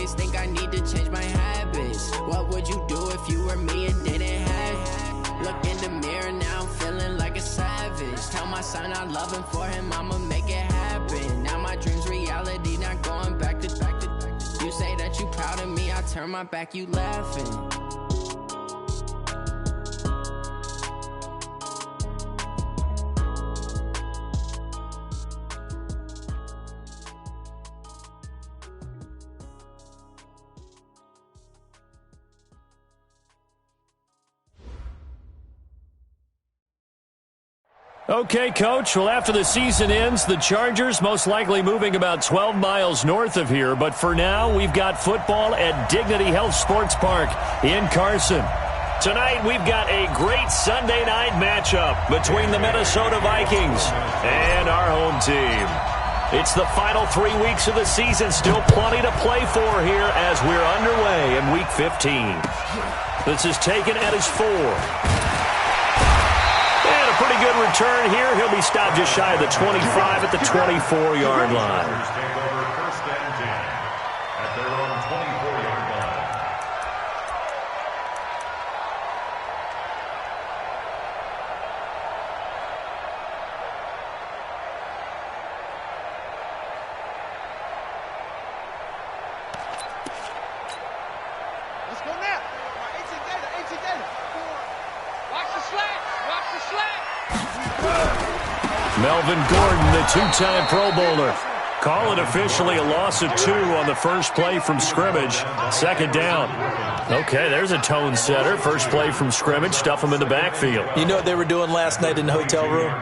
always think I need to change my habits. What would you do if you were me and didn't have? Look in the mirror, now I'm feeling like a savage. Tell my son I love him, for him I'ma make it happen. Now my dream's reality, not going back to. You say that you proud of me, I turn my back, you laughing. Okay, Coach. Well, after the season ends, the Chargers most likely moving about 12 miles north of here. But for now, we've got football at Dignity Health Sports Park in Carson. Tonight, we've got a great Sunday night matchup between the Minnesota Vikings and our home team. It's the final 3 weeks of the season. Still plenty to play for here as we're underway in Week 15. This is taken at his 4. Pretty good return here. He'll be stopped just shy of the 25 at the 24-yard line. Let's go now. 18 data. Watch the slack. Melvin Gordon, the two-time Pro Bowler. Call it officially a loss of 2 on the first play from scrimmage. Second down. Okay, there's a tone setter. First play from scrimmage. Stuff him in the backfield. You know what they were doing last night in the hotel room?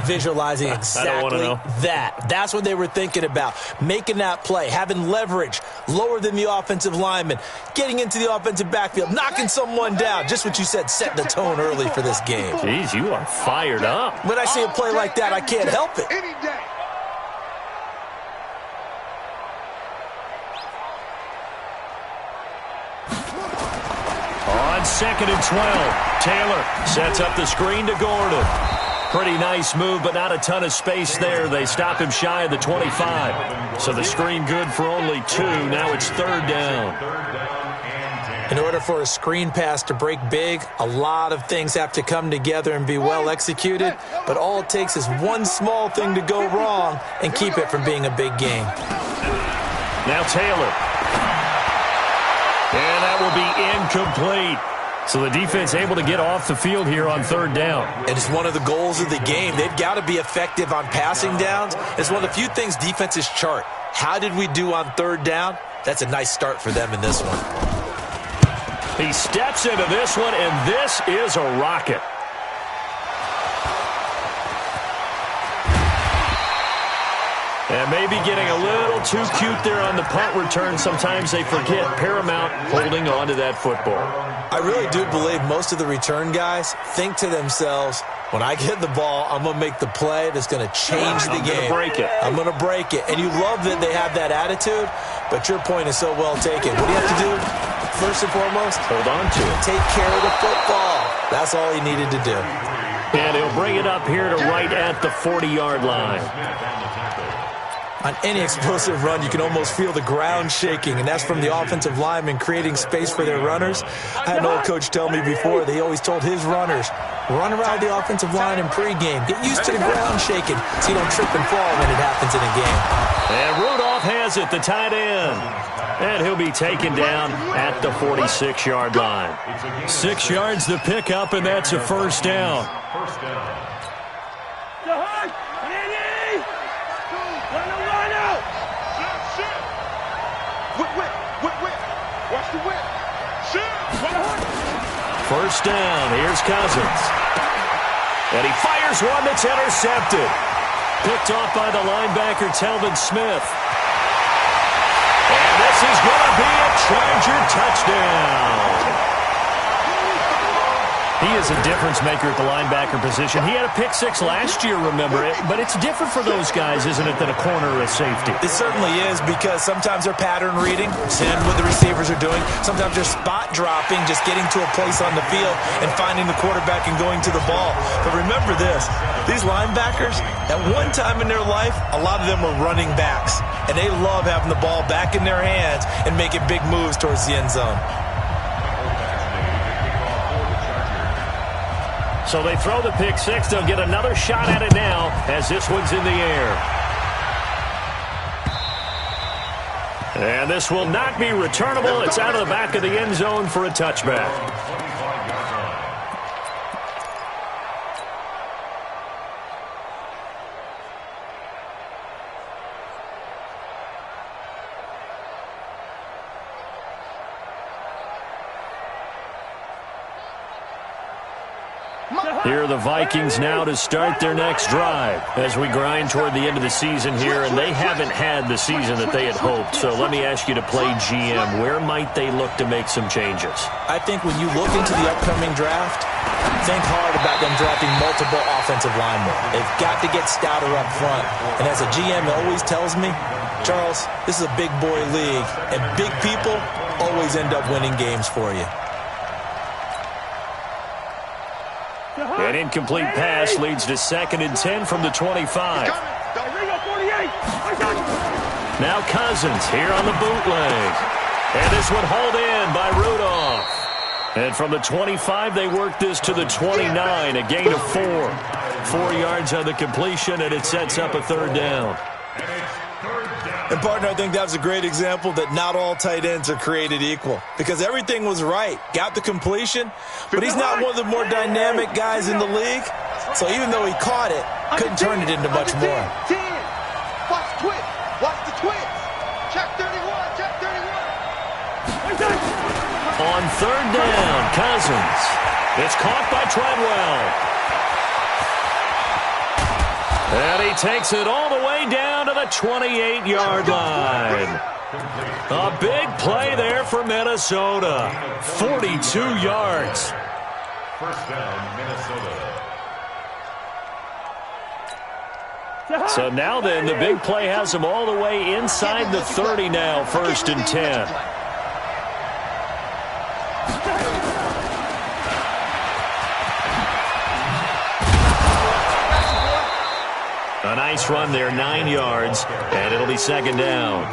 Visualizing exactly that. That's what they were thinking about. Making that play, having leverage, lower than the offensive lineman, getting into the offensive backfield, knocking someone down. Just what you said, set the tone early for this game. Jeez, you are fired up. When I see a play like that, I can't help it. On 2nd and 12, Taylor sets up the screen to Gordon. Pretty nice move, but not a ton of space there. They stop him shy of the 25. So the screen good for only 2. Now it's 3rd down. In order for a screen pass to break big, a lot of things have to come together and be well executed. But all it takes is one small thing to go wrong and keep it from being a big game. Now Taylor. And that will be incomplete. So the defense able to get off the field here on 3rd down. And it's one of the goals of the game. They've got to be effective on passing downs. It's one of the few things defenses chart. How did we do on 3rd down? That's a nice start for them in this one. He steps into this one, and this is a rocket. And maybe getting a little too cute there on the punt return. Sometimes they forget paramount holding on to that football. I really do believe most of the return guys think to themselves, when I get the ball, I'm going to make the play that's going to change the game. I'm going to break it. And you love that they have that attitude, but your point is so well taken. What do you have to do? First and foremost, hold on to it. Take care of the football. That's all he needed to do. And he'll bring it up here to right at the 40-yard line. On any explosive run, you can almost feel the ground shaking, and that's from the offensive linemen creating space for their runners. I had an old coach tell me before, they always told his runners, run around the offensive line in pregame. Get used to the ground shaking so you don't trip and fall when it happens in a game. And Rudolph has it, the tight end. And he'll be taken down at the 46-yard line. 6 yards to pick up, and that's a 1st down. First down, here's Cousins. And he fires one that's intercepted. Picked off by the linebacker, Telvin Smith. And this is going to be a Charger touchdown. He is a difference maker at the linebacker position. He had a pick-6 last year, remember it, but it's different for those guys, isn't it, than a corner or a safety? It certainly is, because sometimes they're pattern reading, seeing what the receivers are doing. Sometimes they're spot dropping, just getting to a place on the field and finding the quarterback and going to the ball. But remember this, these linebackers, at one time in their life, a lot of them were running backs, and they love having the ball back in their hands and making big moves towards the end zone. So they throw the pick-6. They'll get another shot at it now as this one's in the air. And this will not be returnable. It's out of the back of the end zone for a touchback. Here are the Vikings now to start their next drive as we grind toward the end of the season here, and they haven't had the season that they had hoped. So let me ask you to play GM. Where might they look to make some changes? I think when you look into the upcoming draft, think hard about them drafting multiple offensive linemen. They've got to get stouter up front. And as a GM always tells me, Charles, this is a big boy league, and big people always end up winning games for you. An incomplete pass leads to 2nd and 10 from the 25. Now Cousins here on the bootleg. And this one hauled in by Rudolph. And from the 25, they work this to the 29, a gain of 4. 4 yards on the completion, and it sets up a 3rd down. And, partner, I think that was a great example that not all tight ends are created equal, because everything was right. Got the completion, but he's not one of the more dynamic guys in the league. So even though he caught it, couldn't turn it into much more. 10. Watch the twist. Watch the twist. Check 31. Check 31. On 3rd down, Cousins. It's caught by Treadwell. And he takes it all the way down to the 28-yard line. A big play there for Minnesota. 42 yards. First down, Minnesota. So now then, the big play has them all the way inside the 30 now, 1st and 10. A nice run there, 9 yards, and it'll be 2nd down.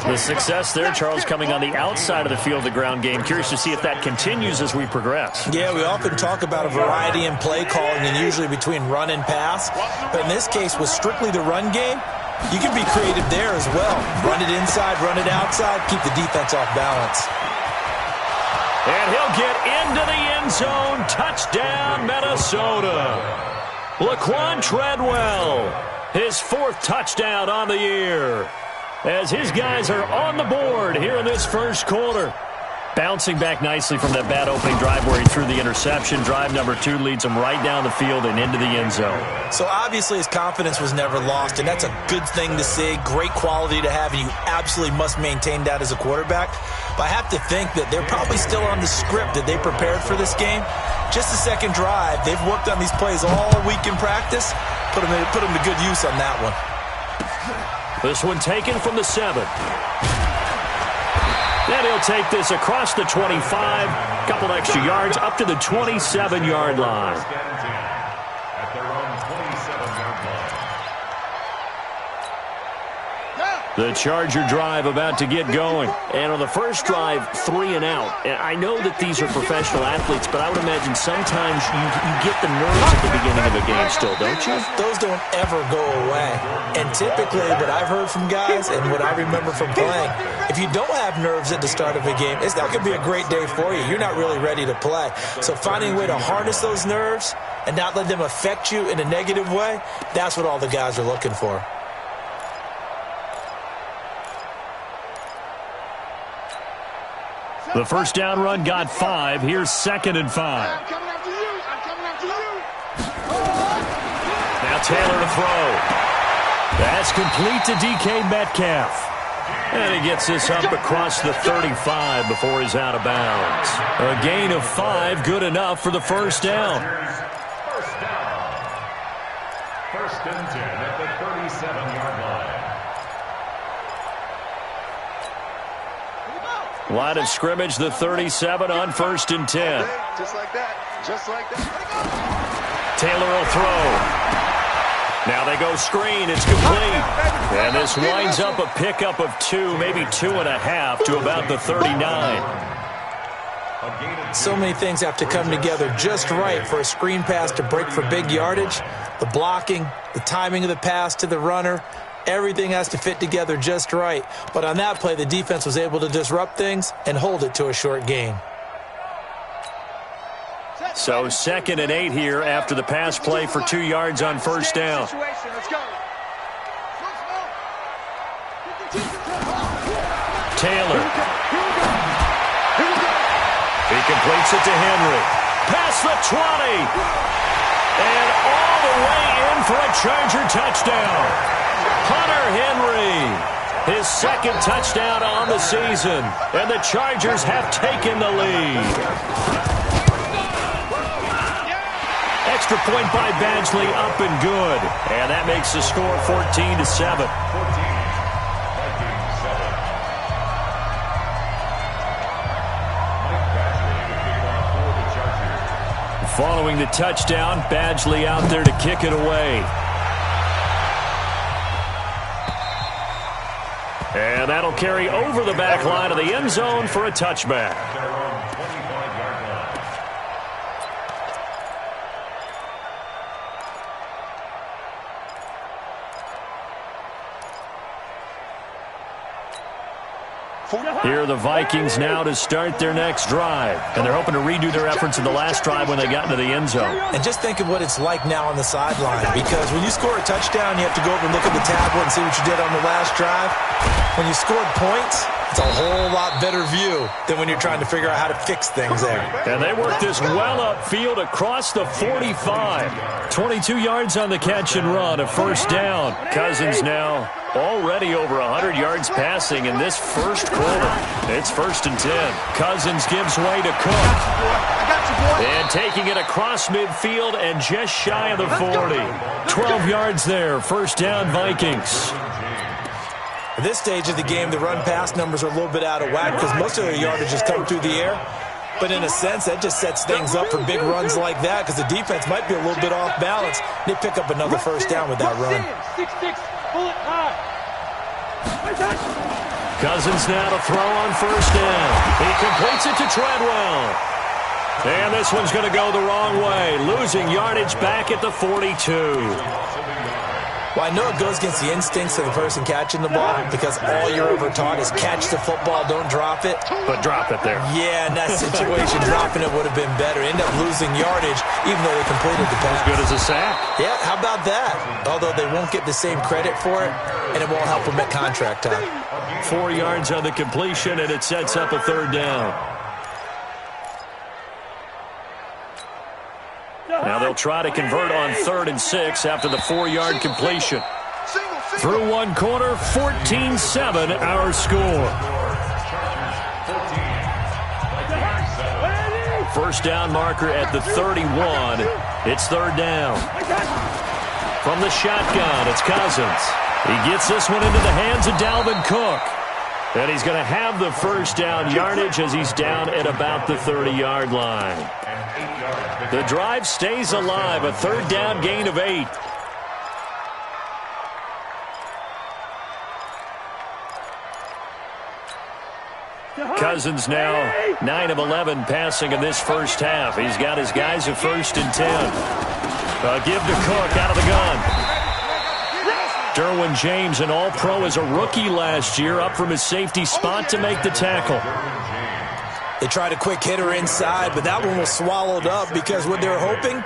The success there, Charles, coming on the outside of the field, the ground game. Curious to see if that continues as we progress. Yeah, we often talk about a variety in play calling and usually between run and pass. But in this case, with strictly the run game, you can be creative there as well. Run it inside, run it outside, keep the defense off balance. And he'll get into the end zone. Touchdown, Minnesota. Laquan Treadwell, his 4th touchdown on the year, as his guys are on the board here in this 1st quarter. Bouncing back nicely from that bad opening drive where he threw the interception. Drive number 2 leads him right down the field and into the end zone. So obviously his confidence was never lost, and that's a good thing to see. Great quality to have, and you absolutely must maintain that as a quarterback. But I have to think that they're probably still on the script that they prepared for this game. Just the 2nd drive. They've worked on these plays all week in practice. Put them to good use on that one. This one taken from the 7. Then he'll take this across the 25, couple extra yards up to the 27-yard line. At their own 27-yard line. The Charger drive about to get going. And on the first drive, 3 and out. And I know that these are professional athletes, but I would imagine sometimes you get the nerves at the beginning of a game still, don't you? Those don't ever go away. And typically what I've heard from guys and what I remember from playing, if you don't have nerves at the start of a game, it's not going to be a great day for you. You're not really ready to play. So finding a way to harness those nerves and not let them affect you in a negative way, that's what all the guys are looking for. The first down run got 5. Here's 2nd and 5. I'm coming after you. I'm coming after you. Now Taylor to throw. That's complete to DK Metcalf. And he gets this up across the 35 before he's out of bounds. A gain of 5, good enough for the first down. First down. First and 10 at the 37-yard line. Line of scrimmage, the 37 on first and 10. Just like that. Just like that. Taylor will throw. Now they go screen. It's complete. And this winds up a pickup of 2, maybe 2.5 to about the 39. So many things have to come together just right for a screen pass to break for big yardage. The blocking, the timing of the pass to the runner, everything has to fit together just right. But on that play, the defense was able to disrupt things and hold it to a short gain. So 2nd and 8 here after the pass play for 2 yards on first down. Taylor. He completes it to Henry. Past the 20. And all the way in for a Charger touchdown. Hunter Henry. His 2nd touchdown on the season. And the Chargers have taken the lead. Extra point by Badgley, up and good. And that makes the score 14-7. Following the touchdown, Badgley out there to kick it away. And that'll carry over the back line of the end zone for a touchback. Here are the Vikings now to start their next drive. And they're hoping to redo their efforts in the last drive when they got into the end zone. And just think of what it's like now on the sideline. Because when you score a touchdown, you have to go over and look at the tablet and see what you did on the last drive. When you scored points, it's a whole lot better view than when you're trying to figure out how to fix things there. And they work this well upfield across the 45. 22 yards on the catch and run, a first down. Cousins now already over 100 yards passing in this first quarter. It's 1st and 10. Cousins gives way to Cook. And taking it across midfield and just shy of the 40. 12 yards there, first down Vikings. At this stage of the game, the run-pass numbers are a little bit out of whack because most of their yardage has come through the air. But in a sense, that just sets things up for big runs like that because the defense might be a little bit off balance. They pick up another first down with that run. Cousins now to throw on first down. He completes it to Treadwell. And this one's going to go the wrong way, losing yardage back at the 42. Well, I know it goes against the instincts of the person catching the ball because all you're ever taught is catch the football, don't drop it. But drop it there. Yeah, in that situation, dropping it would have been better. End up losing yardage even though they completed the pass. As good as a sack. Yeah, how about that? Although they won't get the same credit for it, and it won't help them at contract time. 4 yards on the completion, and it sets up a third down. Now they'll try to convert on 3rd and 6 after the 4-yard completion. Through one quarter, 14-7 our score. First down marker at the 31. It's 3rd down. From the shotgun, it's Cousins. He gets this one into the hands of Dalvin Cook. And he's going to have the first down yardage as he's down at about the 30-yard line. The drive stays alive, a 3rd down gain of 8. Cousins now 9 of 11 passing in this first half. He's got his guys at 1st and 10. Give to Cook out of the gun. Derwin James, an all-pro as a rookie last year, up from his safety spot to make the tackle. They tried a quick hitter inside, but that one was swallowed up because what they're hoping,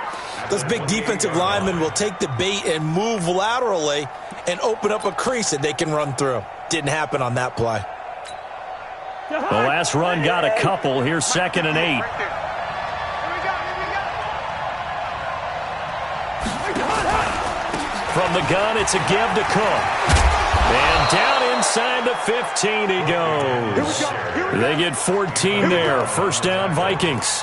those big defensive linemen will take the bait and move laterally and open up a crease that they can run through. Didn't happen on that play. The last run got a couple. Here's 2nd and 8. From the gun, it's a give to Cook. And down Inside the 15 he goes. They get 14 there. First down, Vikings.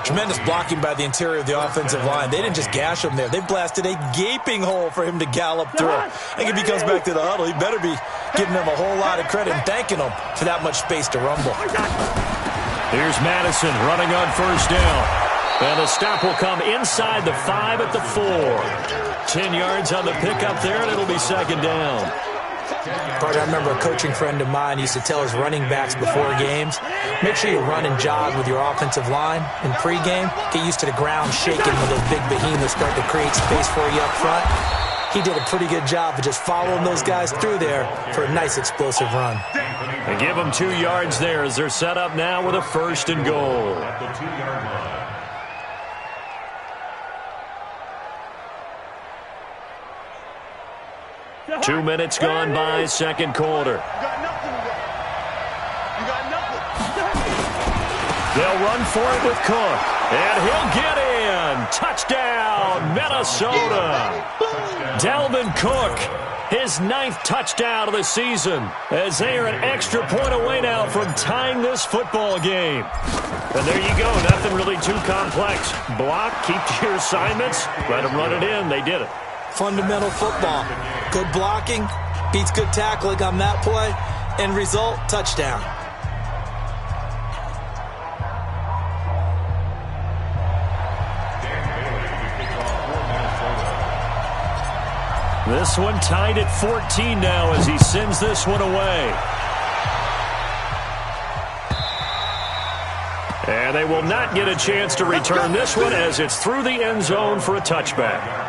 Tremendous blocking by the interior of the offensive line. They didn't just gash him there. They blasted a gaping hole for him to gallop through. I think if he comes back to the huddle, he better be giving them a whole lot of credit and thanking them for that much space to rumble. Here's Madison running on first down. And the stop will come inside the 5 at the 4. 10 yards on the pickup there, and it'll be second down. Bart, I remember a coaching friend of mine used to tell his running backs before games, make sure you run and jog with your offensive line in pregame. Get used to the ground shaking when those big behemoths start to create space for you up front. He did a pretty good job of just following those guys through there for a nice explosive run. They give them 2 yards there as they're set up now with a first and goal. 2 minutes gone by, second quarter. You got nothing. They'll run for it with Cook, and he'll get in. Touchdown, Minnesota. Dalvin Cook, his 9th touchdown of the season, as they are an extra point away now from tying this football game. And there you go, nothing really too complex. Block, keep to your assignments, let them run it in. They did it. Fundamental football. Good blocking beats good tackling on that play. End result, touchdown. This one tied at 14 now as he sends this one away. And they will not get a chance to return this one as it's through the end zone for a touchback.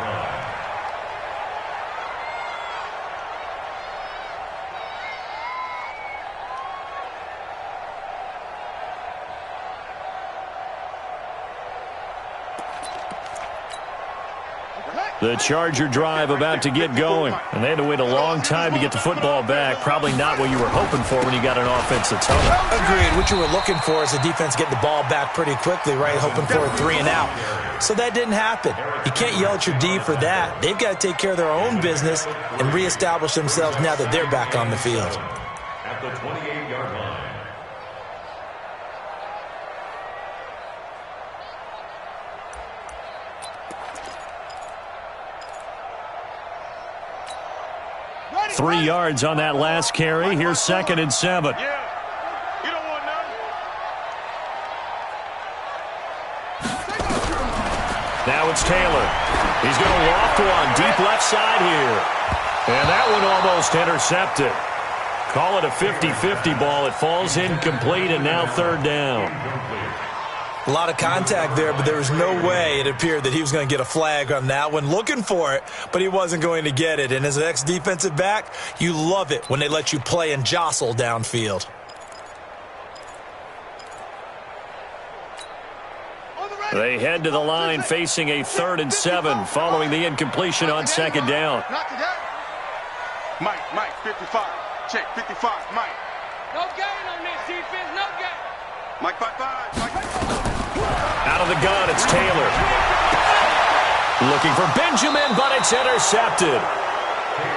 The Charger drive about to get going. And they had to wait a long time to get the football back. Probably not what you were hoping for when you got an offense that's home. Agreed. What you were looking for is the defense getting the ball back pretty quickly, right? Hoping for a 3 and out. So that didn't happen. You can't yell at your D for that. They've got to take care of their own business and reestablish themselves now that they're back on the field. At the 28-yard line. – 3 yards on that last carry. Here's 2nd and 7. Yeah. You don't want none. Now it's Taylor. He's going to loft one deep left side here. And that one almost intercepted. Call it a 50-50 ball. It falls incomplete, and now 3rd down. A lot of contact there, but there was no way it appeared that he was going to get a flag on that one. Looking for it, but he wasn't going to get it. And as an ex-defensive back, you love it when they let you play and jostle downfield. They head to the line facing a 3rd and 7 following the incompletion on 2nd down. Not today. Mike, 55. Check, 55, Mike. No gain on this defense, no gain. Mike, 5-5. Mike. Out of the gun, it's Taylor. Looking for Benjamin, but it's intercepted.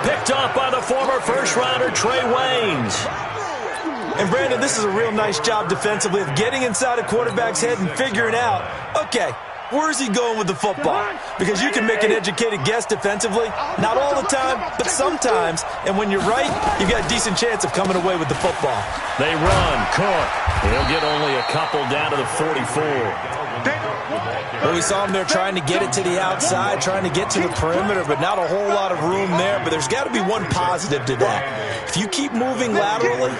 Picked off by the former first-rounder Trey Waynes. And, Brandon, this is a real nice job defensively of getting inside a quarterback's head and figuring out, okay, where's he going with the football? Because you can make an educated guess defensively. Not all the time, but sometimes. And when you're right, you've got a decent chance of coming away with the football. They run. Cook. He'll get only a couple down to the 44. Well, we saw him there trying to get it to the outside, trying to get to the perimeter, but not a whole lot of room there. But there's got to be one positive to that. If you keep moving laterally,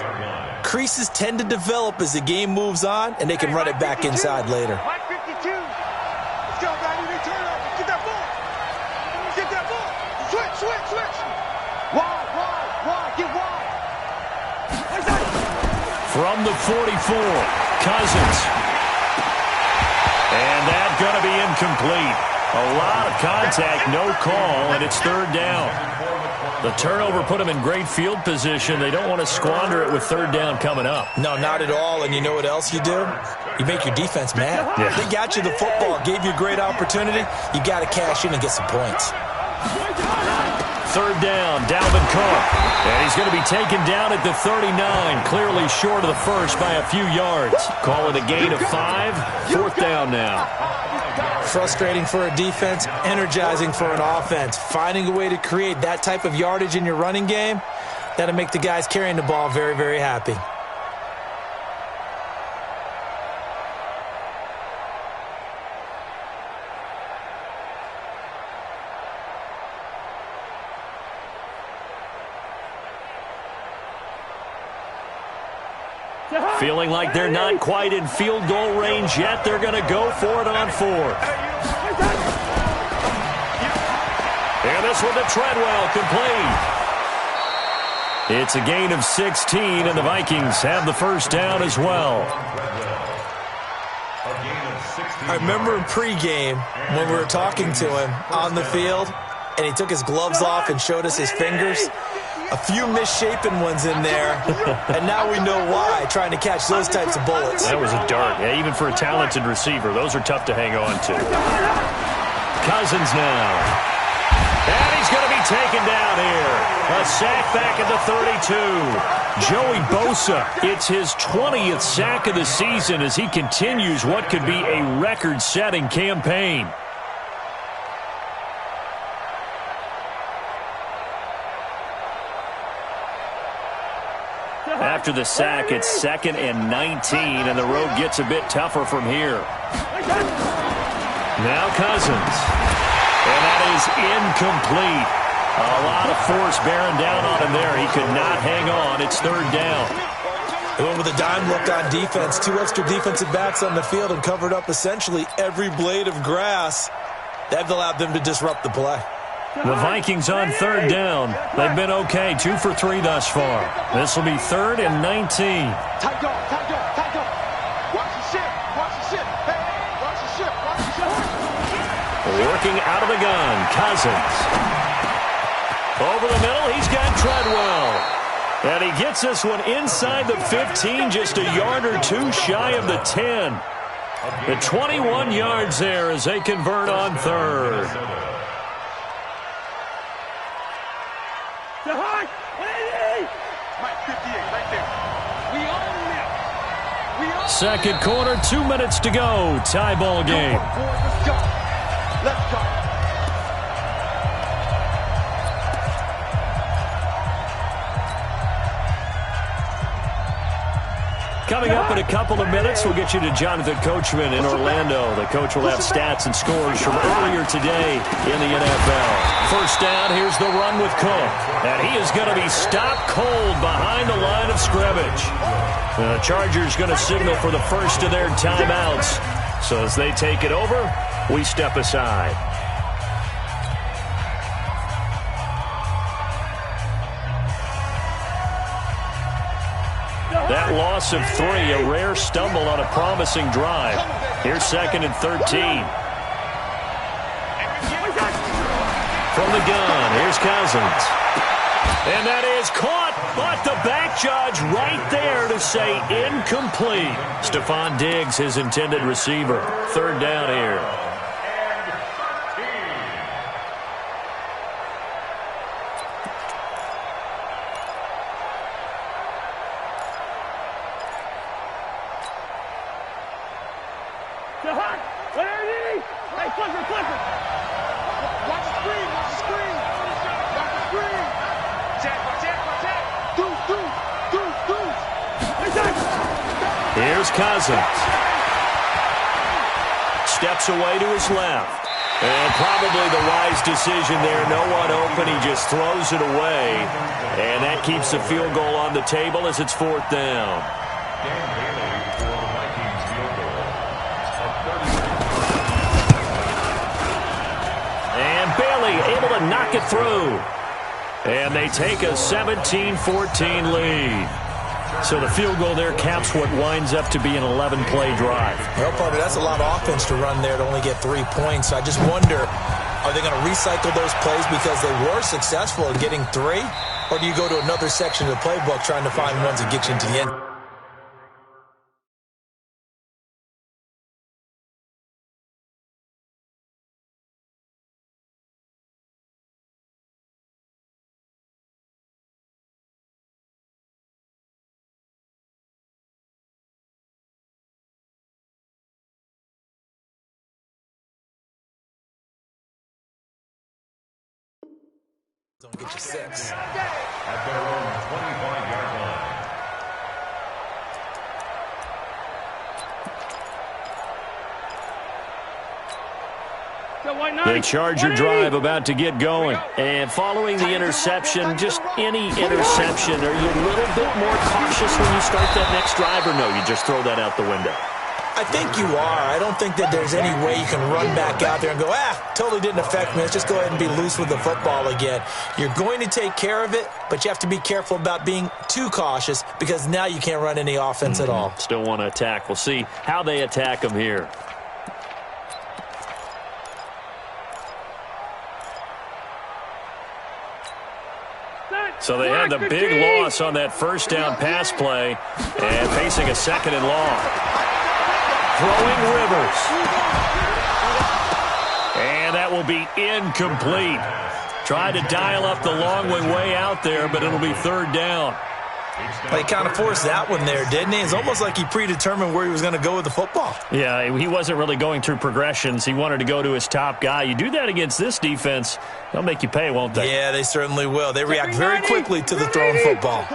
creases tend to develop as the game moves on, and they can run it back inside later. Mike, 52. Let's go, baby. They turn over. Get that ball. Get that ball. Switch. Wide. Get wide. From the 44, Cousins. And that's going to be incomplete. A lot of contact, no call, and it's 3rd down. The turnover put them in great field position. They don't want to squander it with 3rd down coming up. No, not at all. And you know what else you do? You make your defense mad. Yeah. They got you the football, gave you a great opportunity. You got to cash in and get some points. third down, Dalvin Cook. And he's going to be taken down at the 39, clearly short of the first by a few yards. Call it a gain of 5, fourth down now. Frustrating for a defense, energizing for an offense. Finding a way to create that type of yardage in your running game, that'll make the guys carrying the ball very, very happy. Feeling like they're not quite in field goal range yet. They're going to go for it on fourth. And this one to Treadwell, complete. It's a gain of 16, and the Vikings have the first down as well. I remember in pregame when we were talking to him on the field, and he took his gloves off and showed us his fingers. A few misshapen ones in there, and now we know why, trying to catch those types of bullets. That was a dart. Yeah, even for a talented receiver, those are tough to hang on to. Cousins now. And he's going to be taken down here. A sack back at the 32. Joey Bosa, it's his 20th sack of the season as he continues what could be a record-setting campaign. After the sack, it's 2nd and 19, and the road gets a bit tougher from here. Now Cousins. And that is incomplete. A lot of force bearing down on him there. He could not hang on. It's third down. They went with a dime look on defense. 2 extra defensive backs on the field and covered up essentially every blade of grass. That allowed them to disrupt the play. The Vikings on third down. They've been okay, 2 for 3 thus far. This will be 3rd and 19. Tight dog, tight dog, tight dog. Watch the ship, watch the ship. Hey, watch the ship, watch the ship. Working out of the gun, Cousins. Over the middle, he's got Treadwell. And he gets this one inside the 15, just a yard or 2 shy of the 10. The 21 yards there as they convert on third. Second quarter, 2 minutes to go. Tie ball game. Let's go. Let's go. Coming up in a couple of minutes, we'll get you to Jonathan Coachman in Orlando. The coach will have stats and scores from earlier today in the NFL. First down, here's the run with Cook. And he is going to be stopped cold behind the line of scrimmage. The Chargers going to signal for the first of their timeouts. So as they take it over, we step aside. That loss of 3, a rare stumble on a promising drive. Here's 2nd and 13. From the gun, here's Cousins. And that is caught, but the back judge right there to say incomplete. Stephon Diggs, his intended receiver. Third down here. Here's Cousins. Steps away to his left. And probably the wise decision there. No one open. He just throws it away. And that keeps the field goal on the table as it's 4th down. And Bailey able to knock it through. And they take a 17-14 lead. So the field goal there caps what winds up to be an 11-play drive. Well, partner, that's a lot of offense to run there to only get 3 points. I just wonder, are they going to recycle those plays because they were successful in getting 3? Or do you go to another section of the playbook trying to find ones that get you into the end? Don't get you 6. At their own 25-yard line. The Charger drive about to get going. And following the interception, just any interception, are you a little bit more cautious when you start that next drive, or no, you just throw that out the window? I think you are. I don't think that there's any way you can run back out there and go, totally didn't affect me. Let's just go ahead and be loose with the football again. You're going to take care of it, but you have to be careful about being too cautious because now you can't run any offense at all. Still want to attack. We'll see how they attack them here. So they had the big loss on that first down pass play and facing a second and long. Throwing Rivers. And that will be incomplete. Tried to dial up the long way out there, but it'll be third down. Well, he kind of forced that one there, didn't he? It's almost like he predetermined where he was going to go with the football. Yeah, he wasn't really going through progressions. He wanted to go to his top guy. You do that against this defense, they'll make you pay, won't they? Yeah, they certainly will. They react very quickly to the thrown football.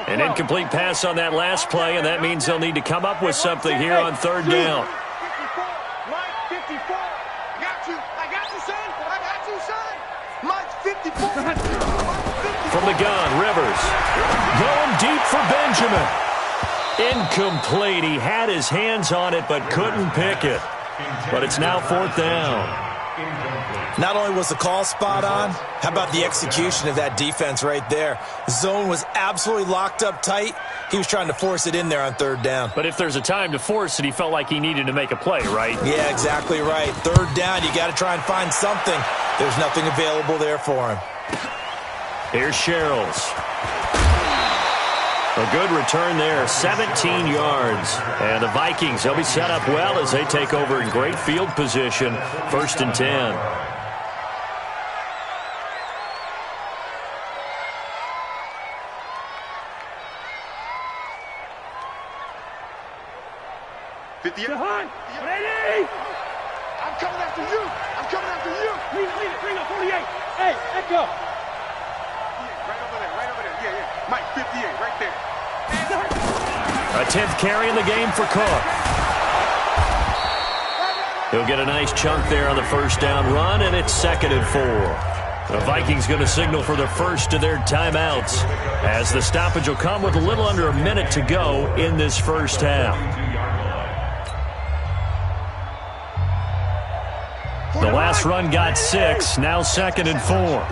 An incomplete pass on that last play, and that means they'll need to come up with something here on third down. 54. I got you, son. Mike 54. From the gun, Rivers. Going deep for Benjamin. Incomplete. He had his hands on it but couldn't pick it. But it's now fourth down. Not only was the call spot on, how about the execution of that defense right there? The zone was absolutely locked up tight. He was trying to force it in there on third down. But if there's a time to force it, he felt like he needed to make a play, right? Yeah, exactly right. Third down, you got to try and find something. There's nothing available there for him. Here's Sherrills. A good return there, 17 yards. And the Vikings, they'll be set up well as they take over in great field position. 1st and 10. Ready? I'm coming after you. Lead up 48. Hey, let's go. Right over there. Yeah. Mike, 58, right there. A 10th carry in the game for Cook. He'll get a nice chunk there on the first down run, and it's 2nd and 4. The Vikings going to signal for the first of their timeouts as the stoppage will come with a little under a minute to go in this first half. The last run got 6, now 2nd and 4.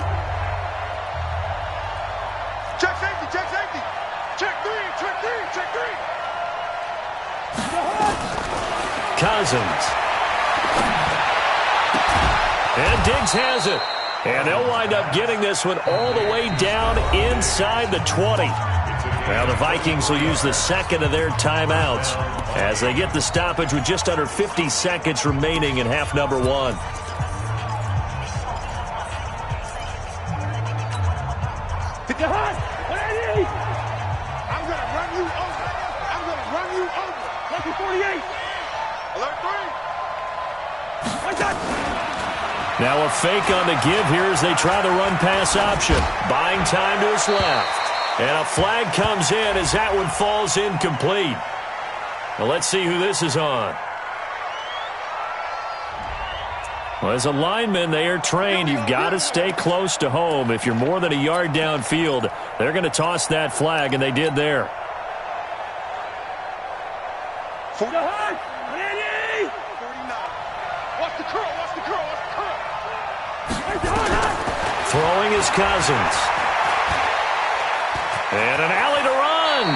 Cousins. And Diggs has it. And they'll wind up getting this one all the way down inside the 20. Now the Vikings will use the second of their timeouts as they get the stoppage with just under 50 seconds remaining in half number 1. Now a fake on the give here as they try the run-pass option. Buying time to his left. And a flag comes in as that one falls incomplete. Well, let's see who this is on. Well, as a lineman, they are trained. You've got to stay close to home. If you're more than a yard downfield, they're going to toss that flag, and they did there. Throwing is Cousins. And an alley to run.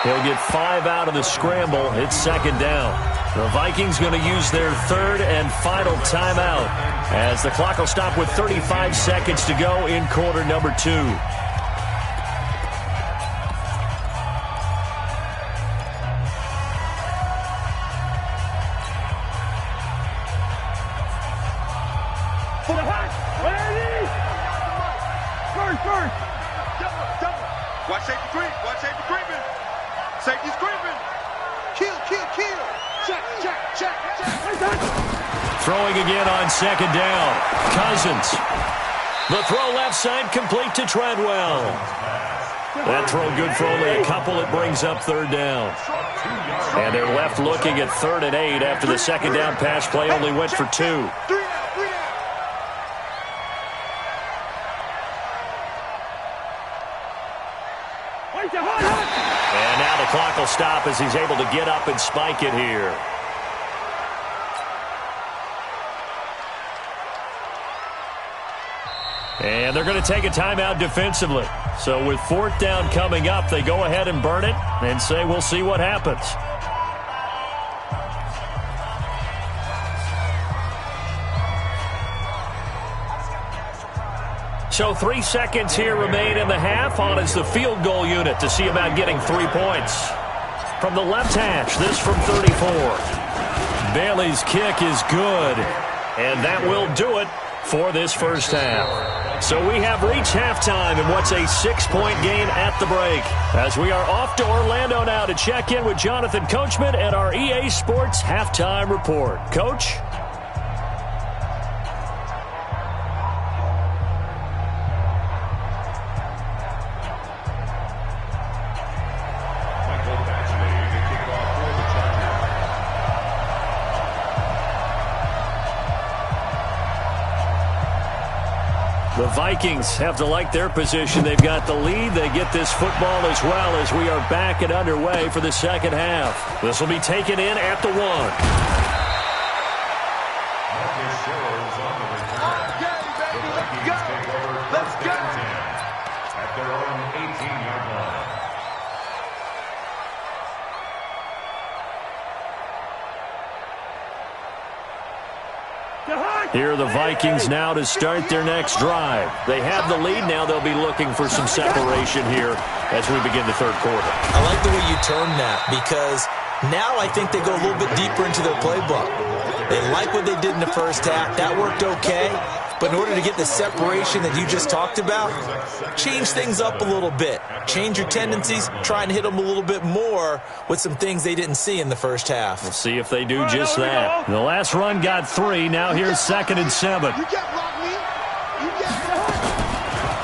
He'll get 5 out of the scramble. It's 2nd down. The Vikings going to use their 3rd and final timeout as the clock will stop with 35 seconds to go in quarter number 2. Watch safety creep. Watch safety creeping. Safety's creeping. Kill. Check. Throwing again on 2nd down. Cousins. The throw left side complete to Treadwell. That throw good for only a couple. It brings up third down. And they're left looking at 3rd and 8 after the second down pass play only went for 2. And now the clock will stop as he's able to get up and spike it here. And they're going to take a timeout defensively. So with 4th down coming up, they go ahead and burn it and say we'll see what happens. So 3 seconds here remain in the half. On is the field goal unit to see about getting 3 points. From the left hash, this from 34. Bailey's kick is good. And that will do it for this first half. So we have reached halftime in what's a 6-point game at the break. As we are off to Orlando now to check in with Jonathan Coachman and our EA Sports Halftime Report. Coach? The Vikings have to like their position. They've got the lead. They get this football as well as we are back and underway for the second half. This will be taken in at the 1. Let's go. At their own 18-yard line. Here are the Vikings now to start their next drive. They have the lead. Now they'll be looking for some separation here as we begin the third quarter. I like the way you term that because now I think they go a little bit deeper into their playbook. They like what they did in the first half. That worked okay. But in order to get the separation that you just talked about, change things up a little bit. Change your tendencies. Try and hit them a little bit more with some things they didn't see in the first half. We'll see if they do just that. The last run got 3. Now here's 2nd and 7.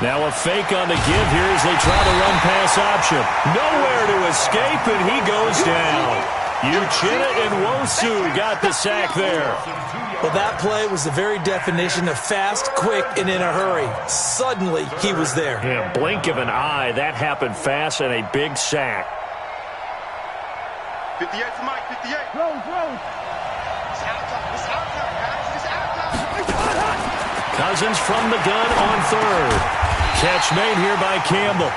Now a fake on the give here as they try to run pass option. Nowhere to escape, and he goes down. Uchenna Nwosu got the sack there. Well, that play was the very definition of fast, quick, and in a hurry. Suddenly, he was there. Yeah, blink of an eye. That happened fast and a big sack. 58 to Mike, 58. Throw. It's outside, guys. It's outside. Cousins from the gun on 3rd. Catch made here by Campbell.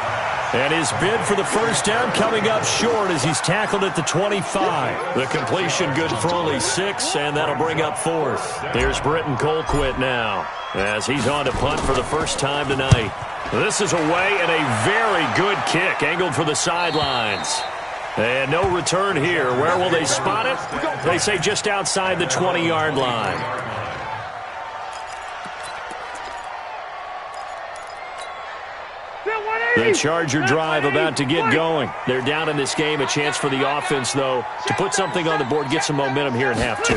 And his bid for the first down coming up short as he's tackled at the 25. The completion good for only 6, and that'll bring up 4th. Here's Britton Colquitt now as he's on to punt for the first time tonight. This is away and a very good kick angled for the sidelines. And no return here. Where will they spot it? They say just outside the 20-yard line. The Charger drive about to get going. They're down in this game. A chance for the offense, though, to put something on the board, get some momentum here in half 2.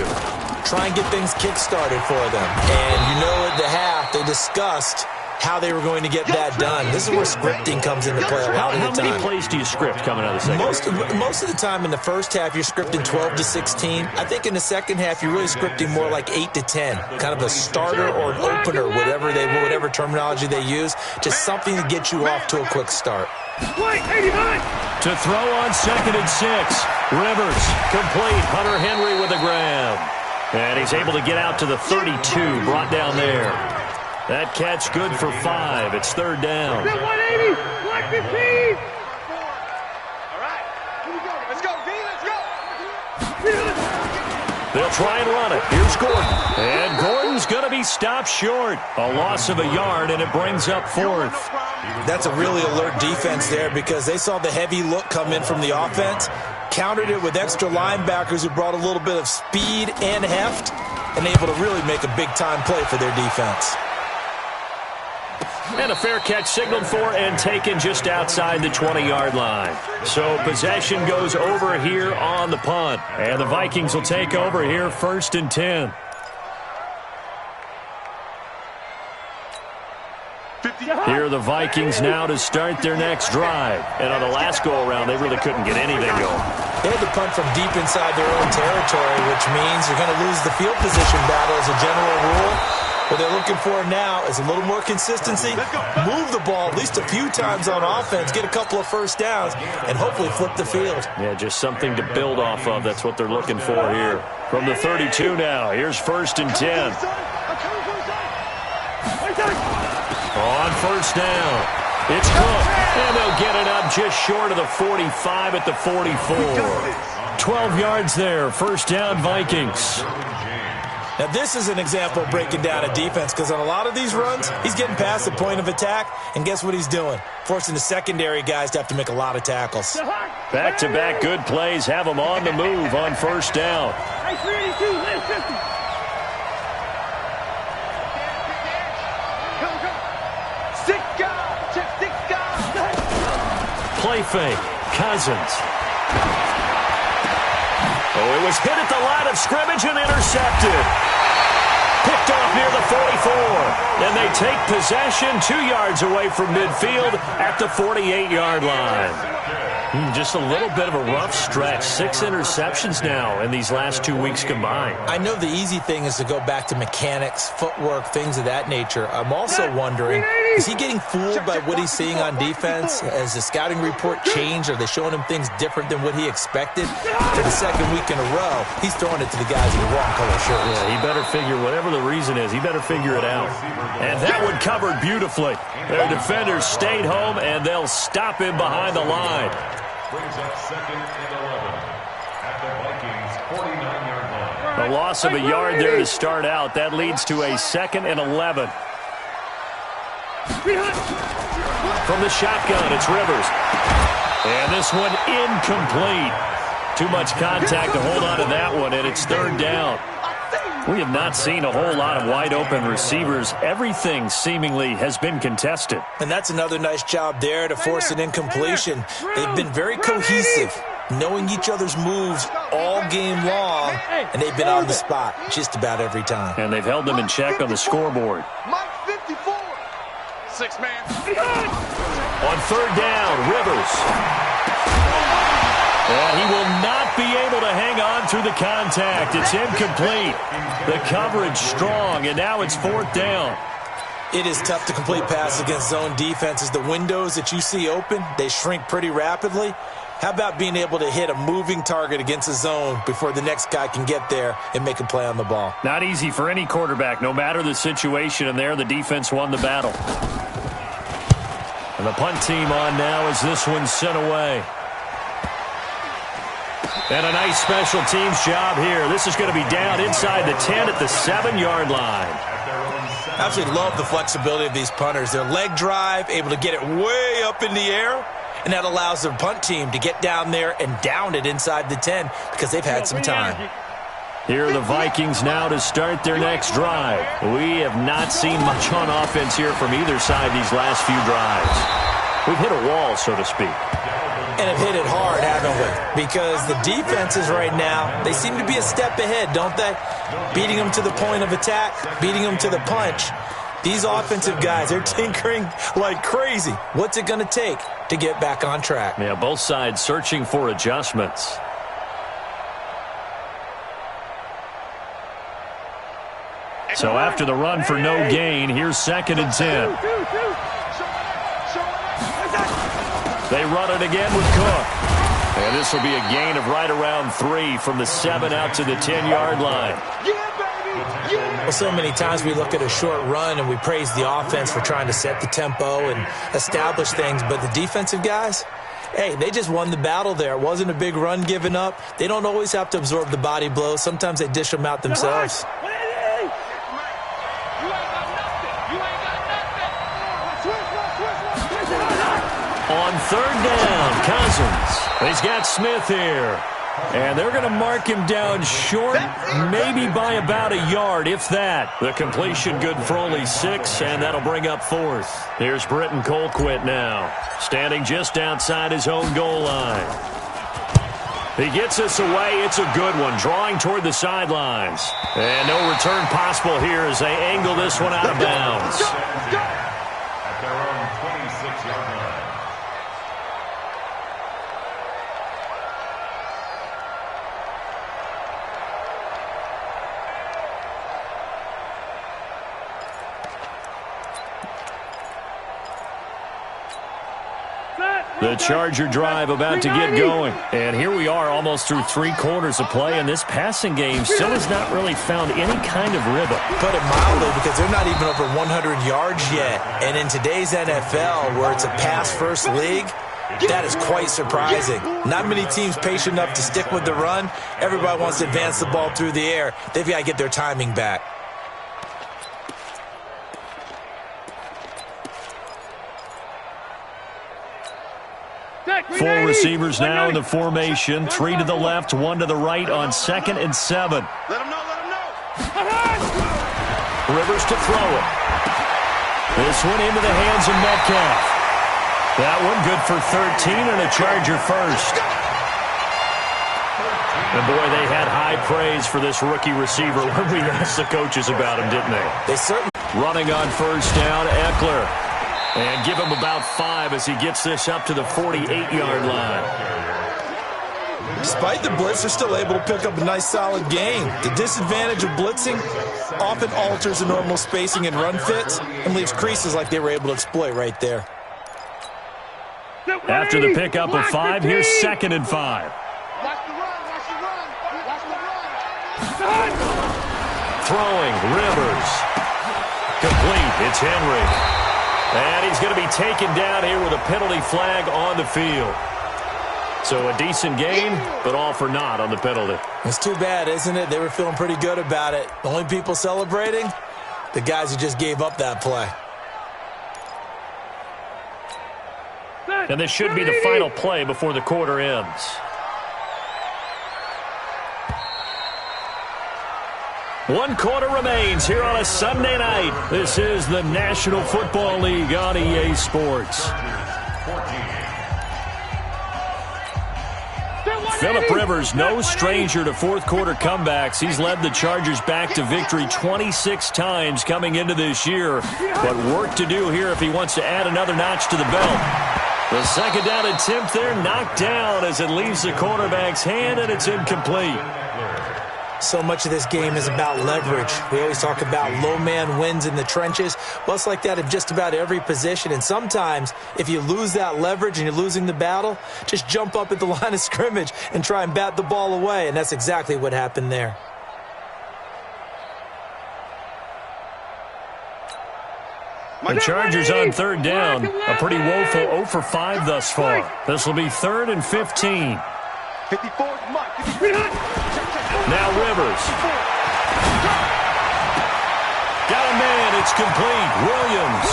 Try and get things kick-started for them. And you know at the half, they discussed how they were going to get that done. This is where scripting comes into play a lot of the time. How many plays do you script coming out of the second? Most of the time in the first half, you're scripting 12 to 16. I think in the second half, you're really scripting more like 8 to 10. Kind of a starter or an opener, whatever terminology they use. Just something to get you off to a quick start. To throw on 2nd and 6. Rivers, complete. Hunter Henry with a grab. And he's able to get out to the 32, brought down there. That catch good for 5. It's 3rd down. 180, black 15. All right. Here we go. Let's go, D. Let's go. They'll try and run it. Here's Gordon. And Gordon's going to be stopped short. A loss of a yard, and it brings up 4th. That's a really alert defense there because they saw the heavy look come in from the offense, countered it with extra linebackers who brought a little bit of speed and heft, and able to really make a big-time play for their defense. And a fair catch signaled for and taken just outside the 20-yard line. So possession goes over here on the punt. And the Vikings will take over here 1st and 10. Here are the Vikings now to start their next drive. And on the last go-around, they really couldn't get anything going. They had to punt from deep inside their own territory, which means you're going to lose the field position battle as a general rule. What they're looking for now is a little more consistency, move the ball at least a few times on offense, get a couple of first downs, and hopefully flip the field. Yeah, just something to build off of. That's what they're looking for here. From the 32 now, here's 1st and 10. On first down, it's Cook, and they'll get it up just short of the 45 at the 44. 12 yards there, first down Vikings. Now, this is an example of breaking down a defense because on a lot of these runs, he's getting past the point of attack, and guess what he's doing? Forcing the secondary guys to have to make a lot of tackles. Back-to-back good plays have them on the move on first down. Play fake, Cousins. Oh, it was hit at the line of scrimmage and intercepted. Picked off near the 44. And they take possession 2 yards away from midfield at the 48-yard line. Just a little bit of a rough stretch. 6 interceptions now in these last 2 weeks combined. I know the easy thing is to go back to mechanics, footwork, things of that nature. I'm also wondering, is he getting fooled by what he's seeing on defense? Has the scouting report changed? Are they showing him things different than what he expected? For the second week in a row, he's throwing it to the guys in the wrong color shirts. Yeah, he better figure, whatever the reason is, he better figure it out. And that one covered beautifully. Their defenders stayed home, and they'll stop him behind the line. Brings up 2nd and 11 at the Vikings' 49-yard line. A loss of a yard there to start out. That leads to a 2nd and 11. From the shotgun, it's Rivers. And this one incomplete. Too much contact to hold on to that one, and it's 3rd down. We have not seen a whole lot of wide-open receivers. Everything seemingly has been contested. And that's another nice job there to force an incompletion. They've been very cohesive, knowing each other's moves all game long, and they've been on the spot just about every time. And they've held them in check on the scoreboard. Mike 54. 6-man. On 3rd down, Rivers. And he will not be able to hang on through the contact. It's incomplete. The coverage strong, and now it's 4th down. It is tough to complete passes against zone defenses. The windows that you see open, they shrink pretty rapidly. How about being able to hit a moving target against a zone before the next guy can get there and make a play on the ball? Not easy for any quarterback, no matter the situation, and there the defense won the battle. And the punt team on now as this one's sent away. And a nice special teams job here. This is going to be down inside the 10 at the 7-yard line. I absolutely love the flexibility of these punters. Their leg drive, able to get it way up in the air, and that allows their punt team to get down there and down it inside the 10 because they've had some time. Here are the Vikings now to start their next drive. We have not seen much on offense here from either side these last few drives. We've hit a wall, so to speak. And have hit it hard, haven't we? Because the defenses right now, they seem to be a step ahead, don't they? Beating them to the point of attack, beating them to the punch. These offensive guys, they're tinkering like crazy. What's it going to take to get back on track? Yeah, both sides searching for adjustments. So after the run for no gain, here's 2nd and 10. They run it again with Cook. And this will be a gain of right around 3 from the 7 out to the 10-yard line. Well, so many times we look at a short run and we praise the offense for trying to set the tempo and establish things. But the defensive guys, hey, they just won the battle there. It wasn't a big run given up. They don't always have to absorb the body blows. Sometimes they dish them out themselves. On 3rd down, Cousins. He's got Smith here. And they're going to mark him down short, maybe by about a yard, if that. The completion good for only 6, and that'll bring up 4th. Here's Britton Colquitt now, standing just outside his own goal line. He gets us away. It's a good one, drawing toward the sidelines. And no return possible here as they angle this one out of bounds. At their own The Charger drive about to get going. And here we are almost through 3 quarters of play, and this passing game still has not really found any kind of rhythm. Put it mildly, because they're not even over 100 yards yet. And in today's NFL, where it's a pass-first league, that is quite surprising. Not many teams patient enough to stick with the run. Everybody wants to advance the ball through the air. They've got to get their timing back. Four receivers now in the formation. 3 to the left, 1 to the right on 2nd and 7. Let him know, let him know. Rivers to throw it. This one into the hands of Metcalf. That one good for 13 and a Charger first. And boy, they had high praise for this rookie receiver when we asked the coaches about him, didn't they? They certainly. Running on first down, Eckler. And give him about 5 as he gets this up to the 48-yard line. Despite the blitz, they're still able to pick up a nice, solid gain. The disadvantage of blitzing often alters the normal spacing and run fits and leaves creases like they were able to exploit right there. After the pickup of 5, here's 2nd and 5. Watch the run, watch the run, watch the run. Throwing, Rivers. Complete, it's Henry. And he's going to be taken down here with a penalty flag on the field. So a decent gain, but all for naught on the penalty. It's too bad, isn't it? They were feeling pretty good about it. The only people celebrating, the guys who just gave up that play. And this should be the final play before the quarter ends. One quarter remains here on a Sunday night. This is the National Football League on EA Sports. Phillip Rivers, no stranger to fourth quarter comebacks. He's led the Chargers back to victory 26 times coming into this year. But work to do here if he wants to add another notch to the belt. The second down attempt there knocked down as it leaves the quarterback's hand, and it's incomplete. So much of this game is about leverage. We always talk about low man wins in the trenches. Well, it's like that in just about every position. And sometimes, if you lose that leverage and you're losing the battle, just jump up at the line of scrimmage and try and bat the ball away. And that's exactly what happened there. The Chargers on third down. A pretty woeful 0 for 5 thus far. This will be 3rd and 15. 54, Mike. Now Rivers. Got a man. It's complete. Williams.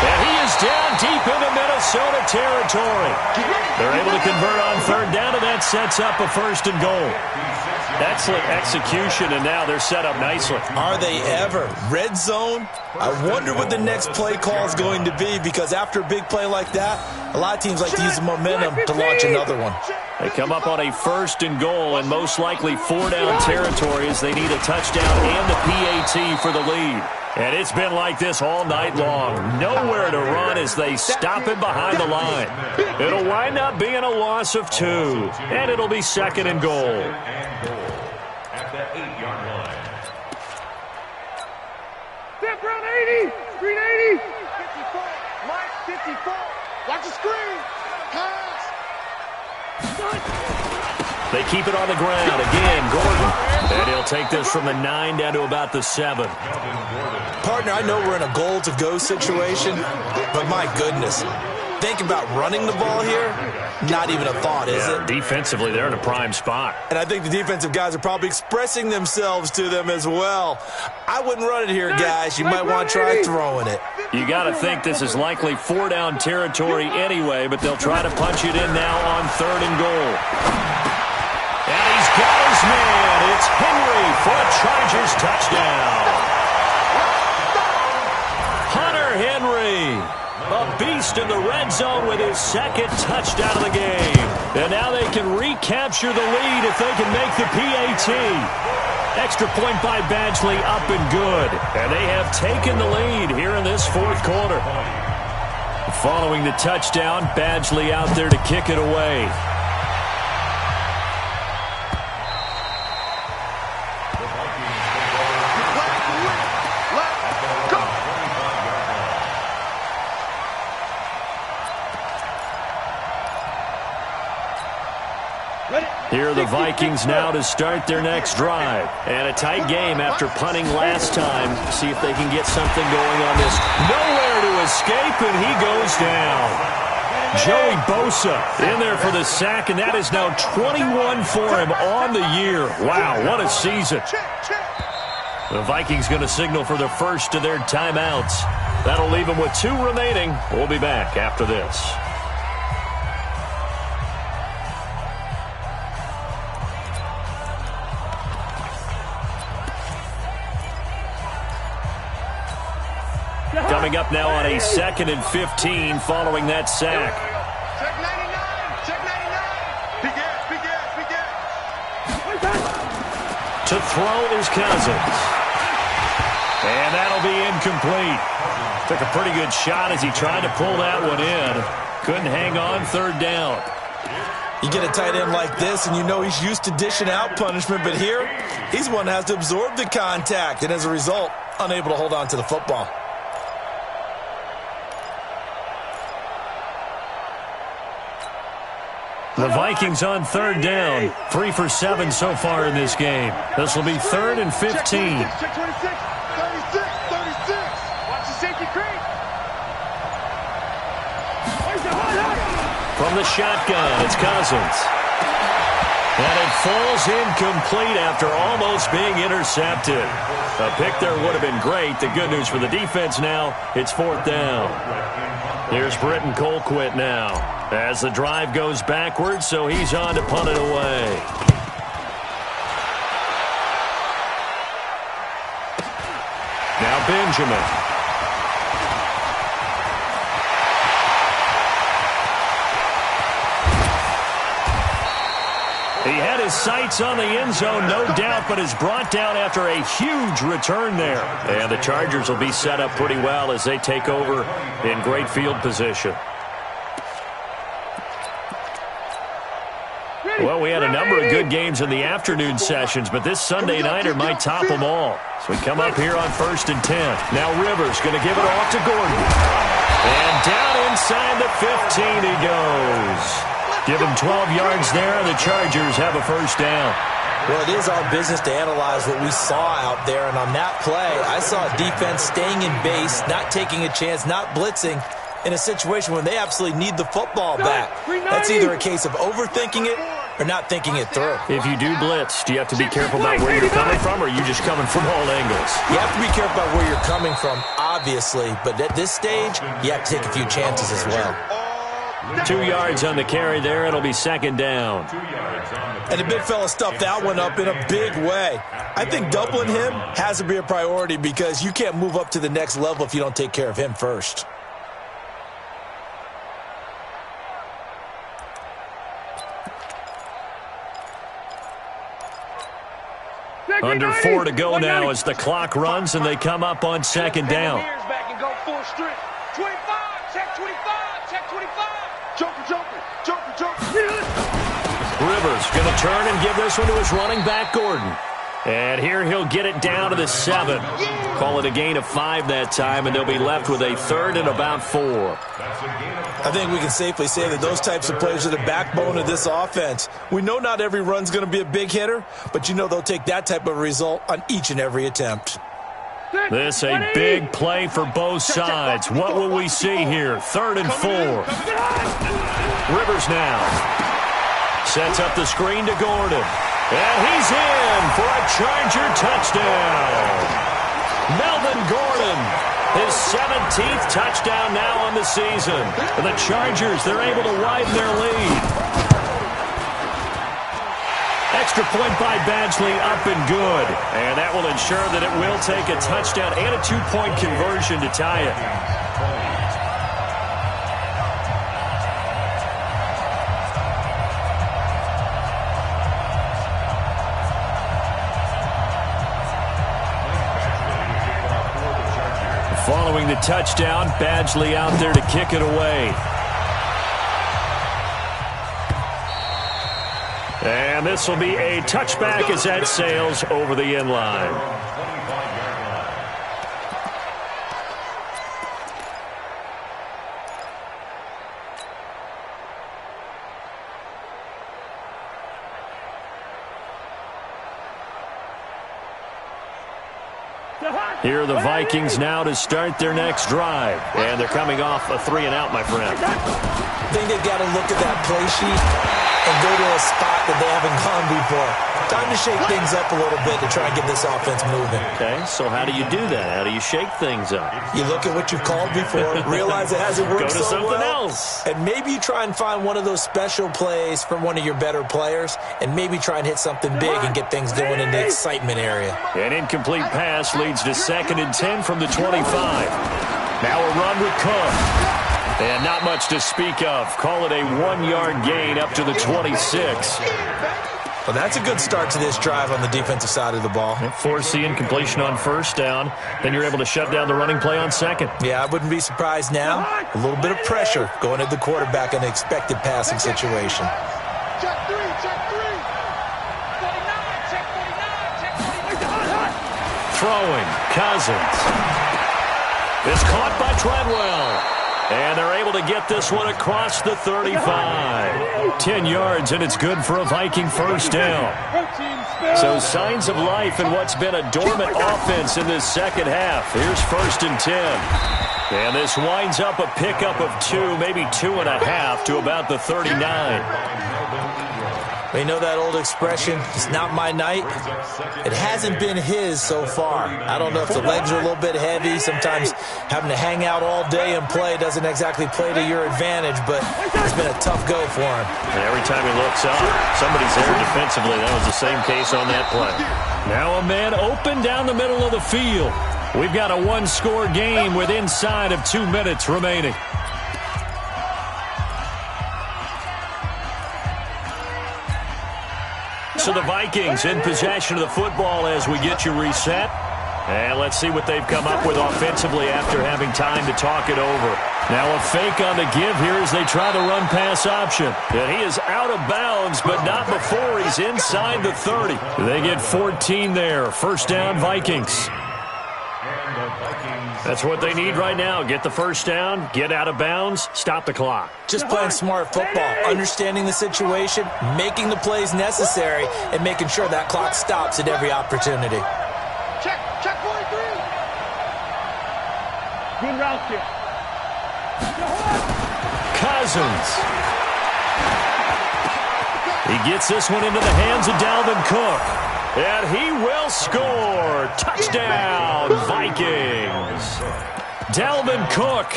And he is down deep into Minnesota territory. They're able to convert on third down, and that sets up a 1st and goal. Excellent execution, and now they're set up nicely. Are they ever? Red zone? I wonder what the next play call is going to be, because after a big play like that, a lot of teams like to use the momentum to launch another one. They come up on a 1st and goal, and most likely 4-down territory as they need a touchdown and the PAT for the lead. And it's been like this all night long. Nowhere to run as they stop him behind the line. It'll wind up being a loss of 2, and it'll be 2nd and goal. At the 8-yard line. Step around 80. Screen 80. 54, Mike, 54. Watch the screen. Pass. They keep it on the ground. Again, Gordon. And he'll take this from the 9 down to about the 7. Partner, I know we're in a goal-to-go situation, but my goodness. Think about running the ball here. Not even a thought, is it? Defensively, they're in a prime spot. And I think the defensive guys are probably expressing themselves to them as well. I wouldn't run it here, guys. You might want to try throwing it. You got to think this is likely 4-down territory anyway, but they'll try to punch it in now on 3rd and goal. And he's got his man. It's Henry for a Chargers touchdown. Hunter Henry, a beast in the red zone with his 2nd touchdown of the game. And now they can recapture the lead if they can make the PAT. Extra point by Badgley up and good. And they have taken the lead here in this 4th quarter. Following the touchdown, Badgley out there to kick it away. Here are the Vikings now to start their next drive. And a tight game after punting last time. See if they can get something going on this. Nowhere to escape, and he goes down. Joey Bosa in there for the sack, and that is now 21 for him on the year. Wow, what a season. The Vikings going to signal for the first of their timeouts. That'll leave them with 2 remaining. We'll be back after this. Coming up now on a 2nd and 15 following that sack. Check 99. Check 99. Big ass, big ass, big ass. To throw is Cousins. And that'll be incomplete. Took a pretty good shot as he tried to pull that one in. Couldn't hang on 3rd down. You get a tight end like this, and you know he's used to dishing out punishment, but here, he's one that has to absorb the contact, and as a result, unable to hold on to the football. The Vikings on 3rd down. 3 for 7 so far in this game. This will be 3rd and 15. Check 26, 36, 36. Watch the safety creep. From the shotgun, it's Cousins. And it falls incomplete after almost being intercepted. A pick there would have been great. The good news for the defense now, it's 4th down. Here's Britton Colquitt now as the drive goes backwards, so he's on to punt it away. Now Benjamin. He had his sights on the end zone, no doubt, but is brought down after a huge return there. And the Chargers will be set up pretty well as they take over in great field position. Well, we had a number of good games in the afternoon sessions, but this Sunday nighter might top them all. So we come up here on 1st and 10. Now Rivers going to give it off to Gordon. And down inside the 15 he goes. Give him 12 yards there, and the Chargers have a 1st down. Well, it is our business to analyze what we saw out there, and on that play, I saw a defense staying in base, not taking a chance, not blitzing, in a situation when they absolutely need the football back. That's either a case of overthinking it or not thinking it through. If you do blitz, do you have to be careful about where you're coming from, or are you just coming from all angles? You have to be careful about where you're coming from, obviously, but at this stage, you have to take a few chances as well. 2 yards on the carry there. It'll be 2nd down. And the big fella stuffed that one up in a big way. I think doubling him has to be a priority because you can't move up to the next level if you don't take care of him first. Under 4 to go now as the clock runs and they come up on 2nd down. Back and go full strength. 25, check 25, check 25. Joker, joker, joker, joker. Rivers going to turn and give this one to his running back, Gordon. And here he'll get it down to the 7. Call it a gain of 5 that time, and they'll be left with a 3rd and about 4. I think we can safely say that those types of plays are the backbone of this offense. We know not every run's going to be a big hitter, but you know they'll take that type of result on each and every attempt. This a big play for both sides. What will we see here? 3rd and 4. Rivers now sets up the screen to Gordon. And he's in for a Charger touchdown. Melvin Gordon, his 17th touchdown now on the season. And the Chargers, they're able to widen their lead. Extra point by Badgley, up and good. And that will ensure that it will take a touchdown and a 2-point conversion to tie it. Following the touchdown, Badgley out there to kick it away. And this will be a touchback as that sails over the end line. Here are the Vikings now to start their next drive. And they're coming off a 3-and-out, my friend. I think they've got to look at that play sheet and go to a spot that they haven't gone before. Time to shake things up a little bit to try and get this offense moving. Okay, so how do you do that? How do you shake things up? You look at what you've called before, realize it hasn't worked Go to so something well, else. and maybe you try and find one of those special plays from one of your better players, and maybe try and hit something big and get things going in the excitement area. An incomplete pass leads to 2nd and 10 from the 25. Now a run with Cook. And not much to speak of. Call it a 1-yard gain up to the 26. Well, that's a good start to this drive on the defensive side of the ball. Force the incompletion on 1st down. Then you're able to shut down the running play on 2nd. Yeah, I wouldn't be surprised now. A little bit of pressure going at the quarterback in an expected passing situation. Check 3, check 3. Throwing, Cousins. It's caught by Treadwell. And they're able to get this one across the 35. 10 yards, and it's good for a Viking 1st down. So signs of life in what's been a dormant offense in this second half. Here's 1st and 10. And this winds up a pickup of 2, maybe 2.5 to about the 39. We know that old expression, it's not my night. It hasn't been his so far. I don't know if the legs are a little bit heavy. Sometimes having to hang out all day and play doesn't exactly play to your advantage, but it's been a tough go for him. And every time he looks up, somebody's there defensively. That was the same case on that play. Now a man open down the middle of the field. We've got a 1-score game with inside of 2 minutes remaining. So the Vikings in possession of the football as we get you reset. And let's see what they've come up with offensively after having time to talk it over. Now a fake on the give here as they try the run-pass option. And he is out of bounds, but not before he's inside the 30. They get 14 there. 1st down, Vikings. That's what they need right now. Get the 1st down, get out of bounds, stop the clock. Just playing smart football, understanding the situation, making the plays necessary, and making sure that clock stops at every opportunity. Check 43. Good route here. Cousins. He gets this one into the hands of Dalvin Cook. And he will score. Touchdown, Vikings. Dalvin Cook,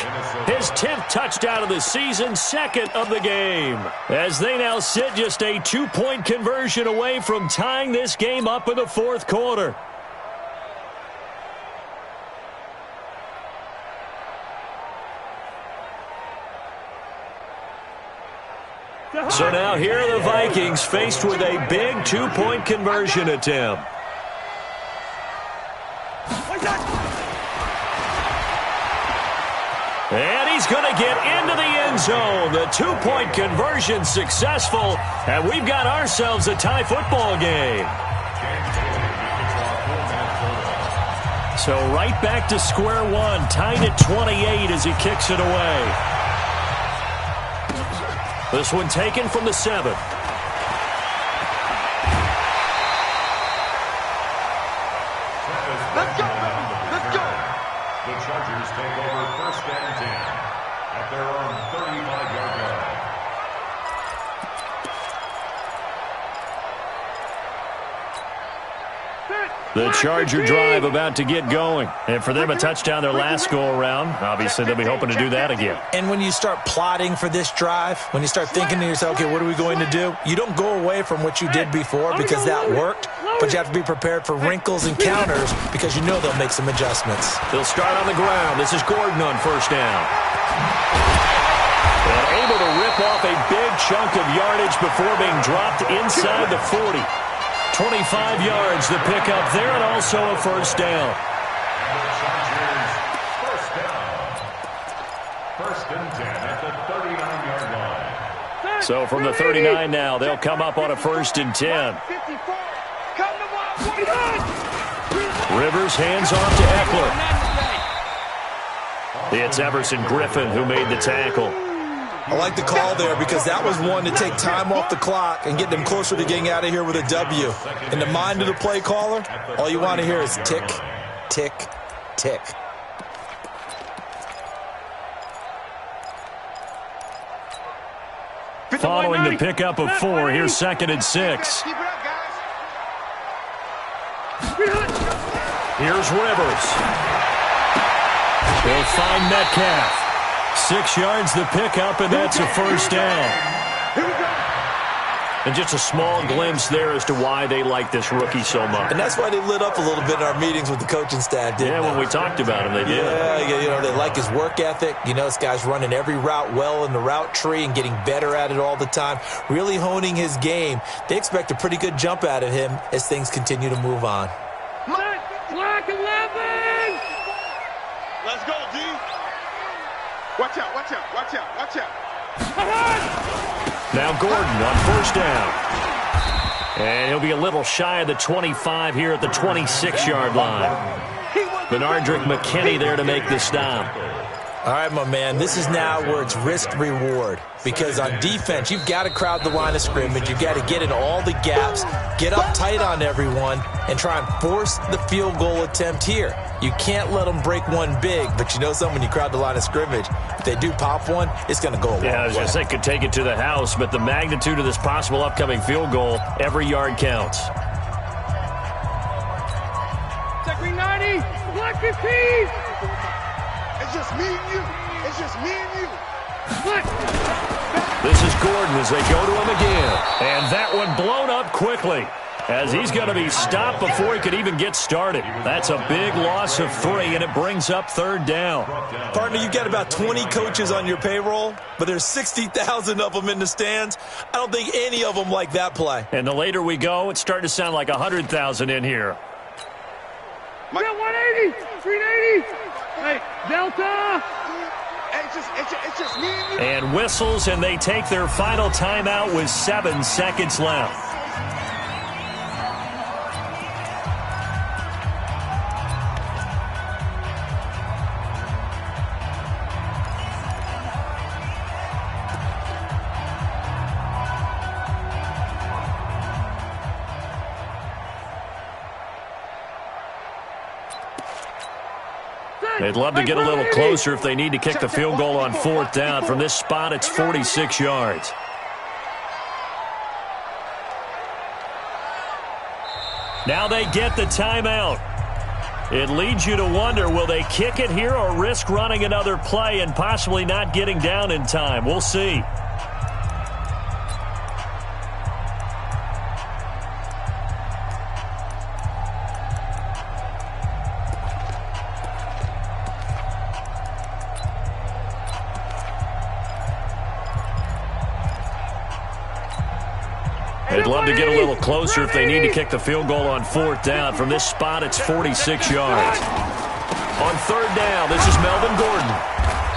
his 10th touchdown of the season, 2nd of the game. As they now sit just a 2-point conversion away from tying this game up in the 4th quarter. So now here are the Vikings faced with a big 2-point conversion attempt. And he's going to get into the end zone. The 2-point conversion successful, and we've got ourselves a tie football game. So right back to square one, tied at 28 as he kicks it away. This one taken from the 7. Let's go, baby. Let's go. The Chargers take over 1st and 10 at their own 35-yard line. The Charger drive about to get going. And for them, a touchdown their last go-around. Obviously, they'll be hoping to do that again. And when you start plotting for this drive, when you start thinking to yourself, okay, what are we going to do? You don't go away from what you did before because that worked, but you have to be prepared for wrinkles and counters because you know they'll make some adjustments. They'll start on the ground. This is Gordon on 1st down. And able to rip off a big chunk of yardage before being dropped inside the 40. 25 yards the pickup there, and also a 1st down. First and 10 at the 39-yard line. So from the 39 now, they'll come up on a 1st and 10. Rivers hands off to Eckler. It's Everson Griffin who made the tackle. I like the call there because that was one to take time off the clock and get them closer to getting out of here with a W. In the mind of the play caller, all you want to hear is tick, tick, tick. Following the pickup of 4, here's 2nd and 6. Keep it up, guys. Here's Rivers. He'll find Metcalf. 6 yards the pickup, and that's a first down. Here we go. And just a small glimpse there as to why they like this rookie so much. And that's why they lit up a little bit in our meetings with the coaching staff, didn't they? Yeah, when we talked about him, they did. Yeah, they like his work ethic. This guy's running every route well in the route tree and getting better at it all the time, really honing his game. They expect a pretty good jump out of him as things continue to move on. Black 11! Let's go, D. Watch out, watch out, watch out, watch out. Now Gordon on first down. And he'll be a little shy of the 25 here at the 26-yard line. Benardrick McKinney there to make the stop. All right, my man, this is now where it's risk-reward. Because on defense, you've got to crowd the line of scrimmage. You've got to get in all the gaps, get up tight on everyone, and try and force the field goal attempt here. You can't let them break one big, but you know something, when you crowd the line of scrimmage, if they do pop one, it's going to go a long way. Yeah, I was going to say, could take it to the house, but the magnitude of this possible upcoming field goal, every yard counts. Check me 90! Black 15! It's just me and you. It's just me and you. Black! This is Gordon as they go to him again. And that one blown up quickly, as he's going to be stopped before he could even get started. That's a big loss of 3, and it brings up 3rd down. Partner, you've got about 20 coaches on your payroll, but there's 60,000 of them in the stands. I don't think any of them like that play. And the later we go, it's starting to sound like 100,000 in here. Got 180! 380! Hey, Delta! It's just me and you. And whistles, and they take their final timeout with 7 seconds left. They'd love to get a little closer if they need to kick the field goal on 4th down. From this spot, it's 46 yards. Now they get the timeout. It leads you to wonder, will they kick it here or risk running another play and possibly not getting down in time? We'll see. They'd love to get a little closer if they need to kick the field goal on 4th down. From this spot, it's 46 yards. On 3rd down, this is Melvin Gordon.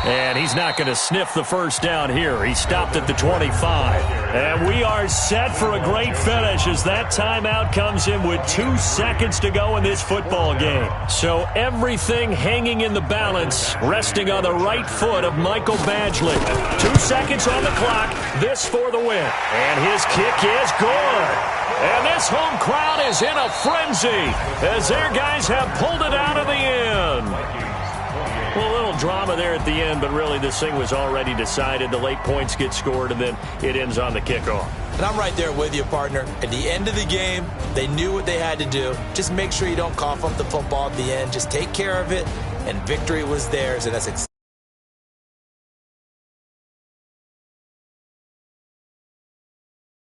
And he's not going to sniff the first down here. He stopped at the 25. And we are set for a great finish as that timeout comes in with 2 seconds to go in this football game. So everything hanging in the balance, resting on the right foot of Michael Badgley. 2 seconds on the clock. This for the win. And his kick is good. And this home crowd is in a frenzy as their guys have pulled it out of the end. Well, a little drama there at the end, but really this thing was already decided. The late points get scored, and then it ends on the kickoff. And I'm right there with you, partner. At the end of the game, they knew what they had to do. Just make sure you don't cough up the football at the end. Just take care of it, and victory was theirs, and that's